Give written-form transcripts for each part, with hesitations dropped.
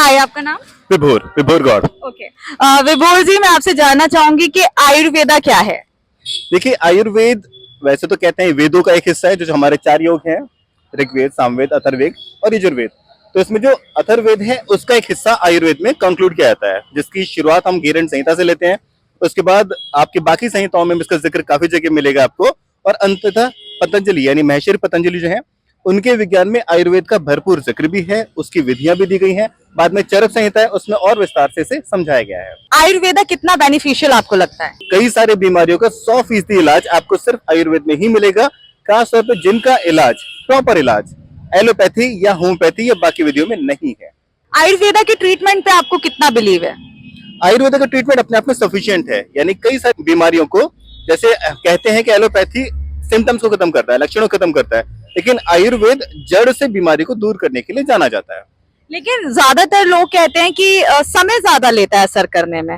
हाय, आपका नाम? विभोर विभोर गौड़। ओके। विभोर जी, मैं आपसे जानना चाहूंगी कि आयुर्वेदा क्या है? देखिए, आयुर्वेद वैसे तो कहते हैं वेदों का एक हिस्सा है, जो हमारे 4 योग हैं, ऋग्वेद, सामवेद, अथर्ववेद और यजुर्वेद। तो इसमें जो अथर्ववेद है उसका एक हिस्सा आयुर्वेद में कंक्लूड किया जाता है, जिसकी शुरुआत हम गीरण संहिता से लेते हैं। उसके बाद आपके बाकी संहिताओं में इसका जिक्र काफी जगह मिलेगा आपको, और अंततः पतंजलि यानी महर्षि पतंजलि जो है, उनके विज्ञान में आयुर्वेद का भरपूर जिक्र भी है, उसकी विधियां भी दी गई हैं। बाद में चरक संहिता है, उसमें और विस्तार से इसे समझाया गया है। आयुर्वेदा कितना बेनिफिशियल आपको लगता है? कई सारे बीमारियों का 100% इलाज आपको सिर्फ आयुर्वेद में ही मिलेगा, खासतौर पर जिनका इलाज प्रॉपर इलाज एलोपैथी या होम्योपैथी या बाकी विधियों में नहीं है। आयुर्वेदा के ट्रीटमेंट पे आपको कितना बिलीव है? आयुर्वेद का ट्रीटमेंट अपने आप में सफिशिएंट है, यानी कई सारी बीमारियों को, जैसे कहते हैं कि एलोपैथी सिम्टम्स को खत्म करता है, लक्षणों को खत्म करता है, लेकिन आयुर्वेद जड़ से बीमारी को दूर करने के लिए जाना जाता है। लेकिन ज्यादातर लोग कहते हैं कि समय ज्यादा लेता है असर करने में।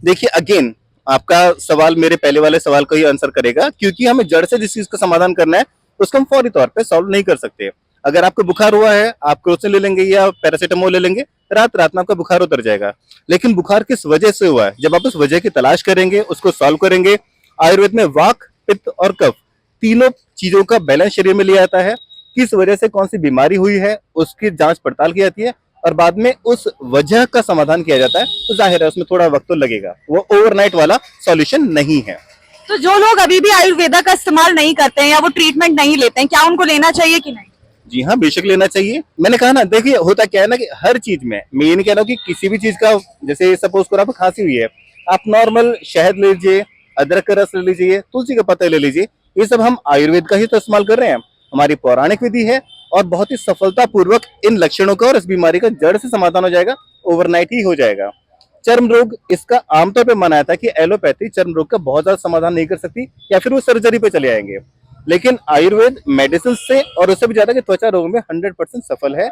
देखिए, अगेन आपका सवाल मेरे पहले वाले सवाल को ही आंसर करेगा, क्योंकि हमें जड़ से जिस चीज का समाधान करना है उसको हम फौरी तौर पे सॉल्व नहीं कर सकते। अगर आपको बुखार हुआ है, आप क्रोसिन ले लेंगे या पैरासीटामोल ले लेंगे, रात रात में आपका बुखार उतर जाएगा। लेकिन बुखार किस वजह से हुआ है, जब आप उस वजह की तलाश करेंगे, उसको सॉल्व करेंगे। आयुर्वेद में वाक, पित्त और कफ तीनों चीजों का बैलेंस शरीर में लिया जाता है। किस वजह से कौन सी बीमारी हुई है उसकी जांच पड़ताल की जाती है, और बाद में उस वजह का समाधान किया जाता है। तो जाहिर है उसमें थोड़ा वक्त तो लगेगा, वो ओवरनाइट वाला सॉल्यूशन नहीं है। तो जो लोग अभी भी आयुर्वेदा का इस्तेमाल नहीं करते हैं या वो ट्रीटमेंट नहीं लेते हैं, क्या उनको लेना चाहिए कि नहीं? जी हाँ, बेशक लेना चाहिए। मैंने कहा ना, देखिए होता क्या है ना कि हर चीज में, मैं ये नहीं कह रहा हूँ कि किसी भी चीज का, जैसे सपोज करो आपको खांसी हुई है, आप नॉर्मल शहद ले लीजिए, अदरक का रस ले लीजिए, तुलसी के पत्ते ले लीजिए, ये सब हम आयुर्वेद का ही तो इस्तेमाल कर रहे हैं। हमारी पौराणिक विधि है, और बहुत ही सफलता पूर्वक इन लक्षणों का और इस बीमारी का जड़ से समाधान हो जाएगा, ओवरनाइट ही हो जाएगा। चर्म रोग, इसका आमतौर पे माना जाता है कि एलोपैथी चर्म रोग का बहुत ज्यादा समाधान नहीं कर सकती, या फिर वो सर्जरी पे चले आएंगे। लेकिन आयुर्वेद मेडिसिन से और उससे भी ज्यादा कि त्वचा रोगों में 100% सफल है,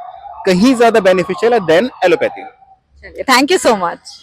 कहीं ज्यादा बेनिफिशियल है देन एलोपैथी। चलिए, थैंक यू सो मच।